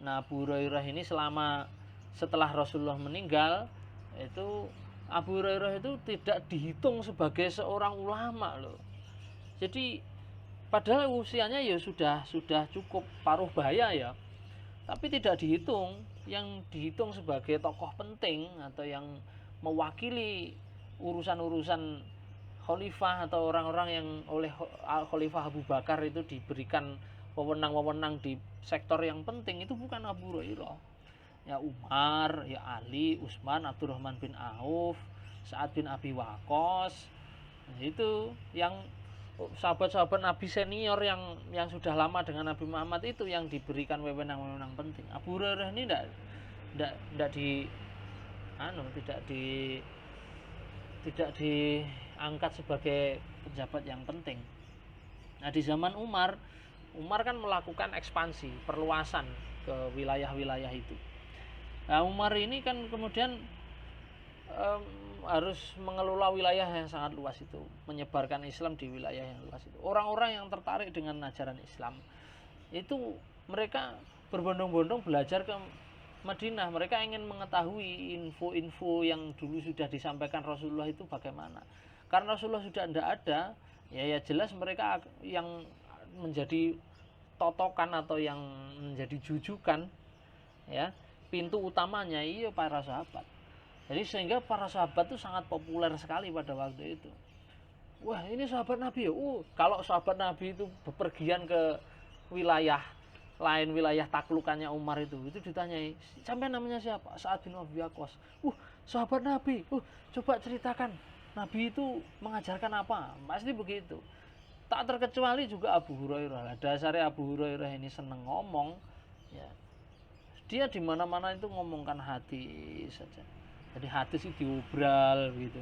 Nah, Abu Hurairah ini setelah Rasulullah meninggal, itu Abu Hurairah itu tidak dihitung sebagai seorang ulama loh. Jadi padahal usianya ya sudah cukup paruh baya ya, tapi tidak dihitung. Yang dihitung sebagai tokoh penting atau yang mewakili urusan-urusan khalifah atau orang-orang yang oleh Khalifah Abu Bakar itu diberikan wewenang-wewenang di sektor yang penting, itu bukan Abu Hurairah. Ya Umar, ya Ali, Utsman, Abdurrahman bin Auf, Sa'ad bin Abi Waqqas. Nah, itu yang sahabat-sahabat Nabi senior yang sudah lama dengan Nabi Muhammad itu yang diberikan wewenang-wewenang penting. Abu Hurairah ini tidak diangkat sebagai pejabat yang penting. Nah, di zaman Umar kan melakukan ekspansi, perluasan ke wilayah-wilayah itu. Nah, Umar ini kan kemudian harus mengelola wilayah yang sangat luas itu, menyebarkan Islam di wilayah yang luas itu. Orang-orang yang tertarik dengan ajaran Islam itu mereka berbondong-bondong belajar ke Madinah. Mereka ingin mengetahui info-info yang dulu sudah disampaikan Rasulullah itu bagaimana. Karena Rasulullah sudah tidak ada, ya jelas mereka yang menjadi totokan atau yang menjadi jujukan, ya pintu utamanya iya para sahabat. Jadi sehingga para sahabat itu sangat populer sekali pada waktu itu. Wah, ini sahabat Nabi ya. Kalau sahabat Nabi itu bepergian ke wilayah lain, wilayah taklukannya Umar itu ditanyai, sampai namanya siapa? Sa'ad bin Abi Waqqas. Sahabat Nabi. Coba ceritakan Nabi itu mengajarkan apa? Pasti begitu. Tak terkecuali juga Abu Hurairah. Dasarnya Abu Hurairah ini seneng ngomong, ya. Dia di mana-mana itu ngomongkan hadis saja. Jadi hadis itu diobral gitu.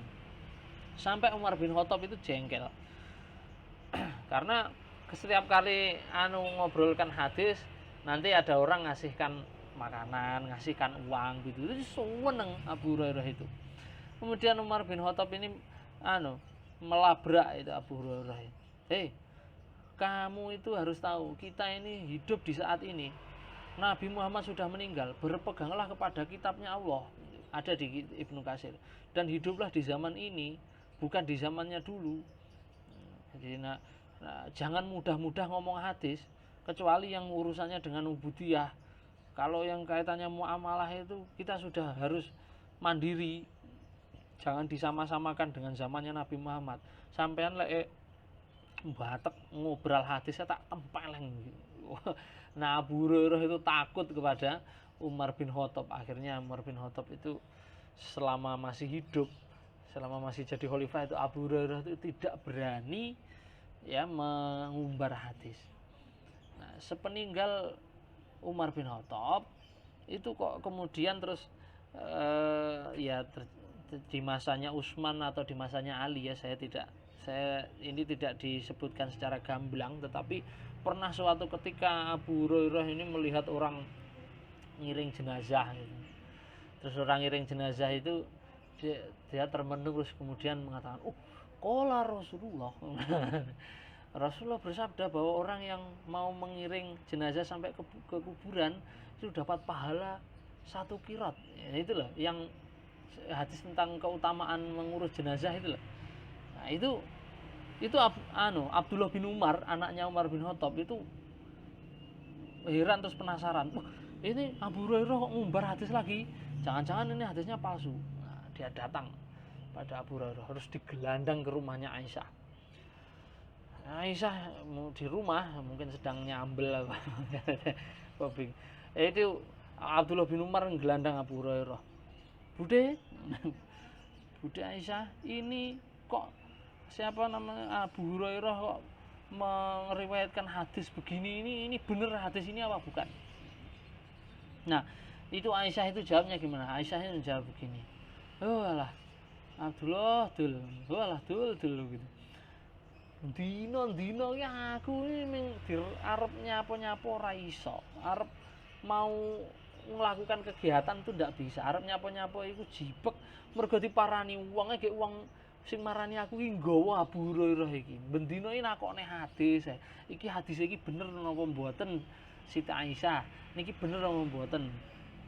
Sampai Umar bin Khattab itu jengkel. Karena setiap kali ngobrolkan hadis, nanti ada orang ngasihkan makanan, ngasihkan uang gitu. Itu seneng Abu Hurairah itu. Kemudian Umar bin Khattab ini melabrak itu Abu Hurairah. Hei, kamu itu harus tahu, kita ini hidup di saat ini. Nabi Muhammad sudah meninggal, berpeganglah kepada kitabnya Allah. Ada di Ibnu Katsir. Dan hiduplah di zaman ini, bukan di zamannya dulu. Jadi jangan mudah-mudah ngomong hadis, kecuali yang urusannya dengan ubudiyah. Kalau yang kaitannya muamalah itu kita sudah harus mandiri. Jangan disama-samakan dengan zamannya Nabi Muhammad. Sampean batek ngobrol hadis saya tak tempeleng. Nah, Abu Hurairah itu takut kepada Umar bin Khattab. Akhirnya Umar bin Khattab itu selama masih hidup, selama masih jadi khalifah itu Abu Hurairah itu tidak berani ya mengumbar hadis. Nah, sepeninggal Umar bin Khattab itu kok kemudian terus di masanya Utsman atau di masanya Ali ya, ini tidak disebutkan secara gamblang, tetapi pernah suatu ketika Abu Hurairah ini melihat orang ngiring jenazah gitu. Terus orang ngiring jenazah itu dia termenung, terus kemudian mengatakan, qala Rasulullah. Rasulullah bersabda bahwa orang yang mau mengiring jenazah sampai ke kuburan itu dapat pahala 1 qirat. Ya, itulah yang hadis tentang keutamaan mengurus jenazah itulah. Nah, itu Abdullah bin Umar, anaknya Umar bin Khattab itu heran terus penasaran. Ini Abu Hurairah kok ngumbar hadis lagi? Jangan-jangan ini hadisnya palsu. Nah, dia datang pada Abu Hurairah, harus digelandang ke rumahnya Aisyah. Aisyah di rumah mungkin sedang nyambel apa. Itu Abdullah bin Umar nggelandang Abu Hurairah. Bude Aisyah, ini kok siapa namanya Abu Hurairah kok meriwayatkan hadis begini, ini bener hadis ini apa bukan? Nah, itu Aisyah itu jawabnya gimana? Aisyah itu jawab begini, alah Abdullah dul gitu. Dino ya aku ini arep nyapo ora iso, arep mau melakukan kegiatan itu ndak bisa, arep nyapo iku jibek mergo diparani wong ge wong sing marani aku iki nggawa Abu Hurairah iki. Bendina iki nakokne hadis. Iki hadis iki bener napa mboten Siti Aisyah? niki bener apa mboten.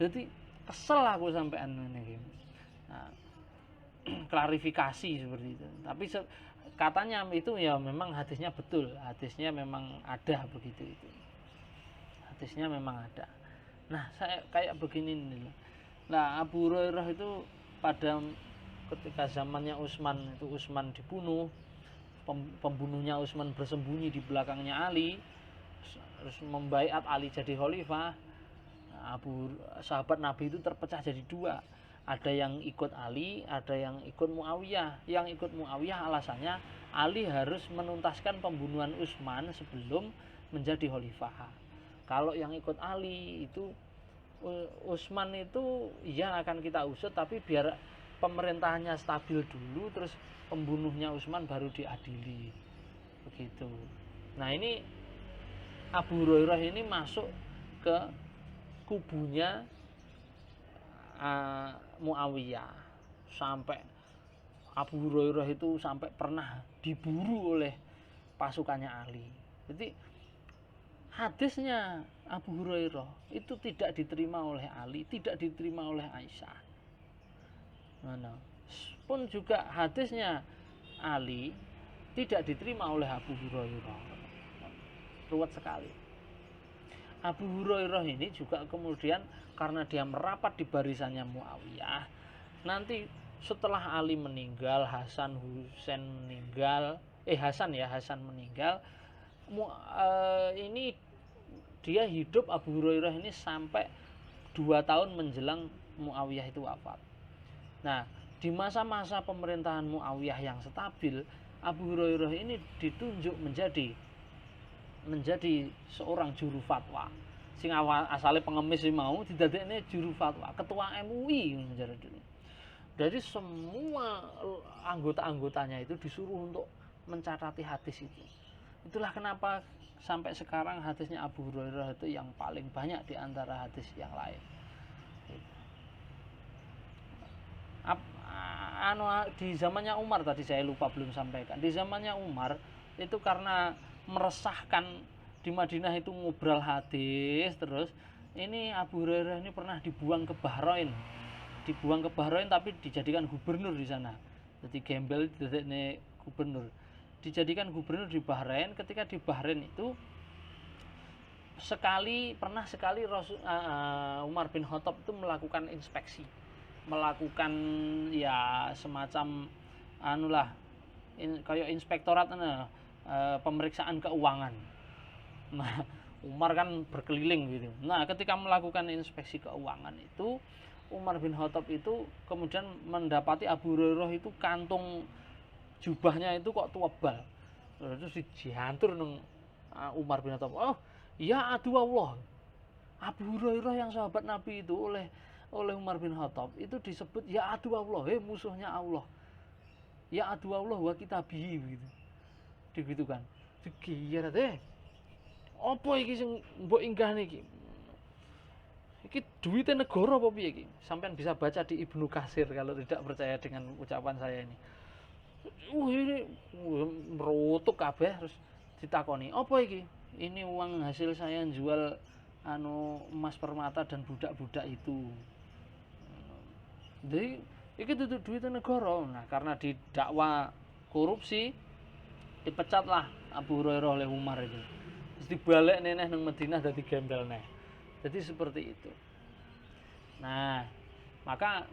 Jadi kesel aku sampean niki. Nah, klarifikasi seperti itu. Tapi katanya itu ya memang hadisnya betul, hadisnya memang ada begitu itu. Hadisnya memang ada. Nah, saya kayak begini nih. Nah, Abu Hurairah itu pada ketika zamannya Utsman itu Utsman dibunuh, pembunuhnya Utsman bersembunyi di belakangnya Ali, terus membaiat Ali jadi khalifah. Nah, sahabat Nabi itu terpecah jadi dua. Ada yang ikut Ali, ada yang ikut Muawiyah. Yang ikut Muawiyah alasannya Ali harus menuntaskan pembunuhan Utsman sebelum menjadi khalifah. Kalau yang ikut Ali itu Utsman itu ya akan kita usut, tapi biar pemerintahannya stabil dulu, terus pembunuhnya Utsman baru diadili begitu. Nah, ini Abu Hurairah ini masuk ke kubunya Muawiyah, sampai Abu Hurairah itu sampai pernah diburu oleh pasukannya Ali. Jadi hadisnya Abu Hurairah itu tidak diterima oleh Ali, tidak diterima oleh Aisyah. Mana? Pun juga hadisnya Ali tidak diterima oleh Abu Hurairah. Ruwet sekali. Abu Hurairah ini juga kemudian karena dia merapat di barisannya Muawiyah, nanti setelah Ali meninggal, Hasan meninggal, ini dia hidup Abu Hurairah ini sampai 2 tahun menjelang Muawiyah itu wafat. Nah, di masa-masa pemerintahan Muawiyah yang stabil, Abu Hurairah ini ditunjuk menjadi seorang juru fatwa. Sing asale pengemis mau didadekne juru fatwa, ketua MUI menjadi dulu. Jadi semua anggota-anggotanya itu disuruh untuk mencatati hadis itu. Itulah kenapa sampai sekarang hadisnya Abu Hurairah itu yang paling banyak di antara hadis yang lain. Di zamannya Umar tadi saya lupa belum sampaikan. Di zamannya Umar itu karena meresahkan di Madinah itu ngobrol hadis terus, ini Abu Hurairah ini pernah dibuang ke Bahrain. Tapi dijadikan gubernur di sana. Jadi gembel dadekne gubernur. Dijadikan gubernur di Bahrain. Ketika di Bahrain itu pernah sekali Umar bin Khattab itu melakukan inspeksi, melakukan ya semacam kayak inspektorat pemeriksaan keuangan. Nah, Umar kan berkeliling gitu. Nah, ketika melakukan inspeksi keuangan itu, Umar bin Khattab itu kemudian mendapati Abu Hurairah itu kantung jubahnya itu kok tebal. Terus dihantur nang Umar bin Khattab. Oh, ya adu Allah. Abu Hurairah yang sahabat Nabi itu oleh Umar bin Khattab itu disebut ya adu Allah, musuhnya Allah. Ya adu Allah wa kitabihi begitu. Begitu kan. Dikira teh. Apa iki sing mbok inggah niki? Iki duitnya negara apa piye iki? Sampean bisa baca di Ibnu Katsir kalau tidak percaya dengan ucapan saya ini. Ini merutuk kabeh terus ditakoni, "Apa iki?" "Ini uang hasil saya jual emas permata dan budak-budak itu." Jadi iki duitnya negara. Nah, karena didakwa korupsi dipecatlah Abu Hurairah oleh Umar itu. Terus dibalik neneh nang Madinah dadi gembel neh. Jadi seperti itu. Nah, maka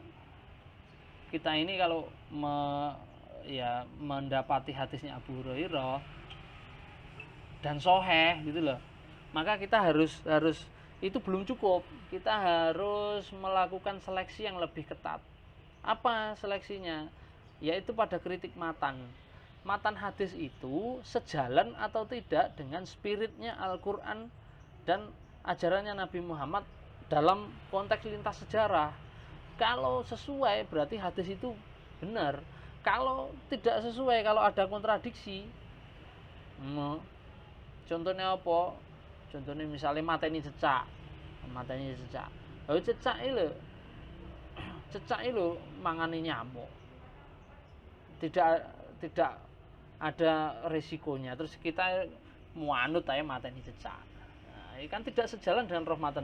kita ini kalau mendapati hadisnya Abu Hurairah dan sahih gitu loh, maka kita harus itu belum cukup. Kita harus melakukan seleksi yang lebih ketat. Apa seleksinya? Yaitu pada kritik matan. Matan hadis itu sejalan atau tidak dengan spiritnya Al-Quran dan ajarannya Nabi Muhammad dalam konteks lintas sejarah. Kalau sesuai berarti hadis itu benar. Kalau tidak sesuai, kalau ada kontradiksi, contohnya apa? Contohnya misalnya mateni cecak. Lalu cecak itu mangani nyamuk. Tidak ada resikonya. Terus kita muanut aja mateni cecak. Kan tidak sejalan dengan rahmatan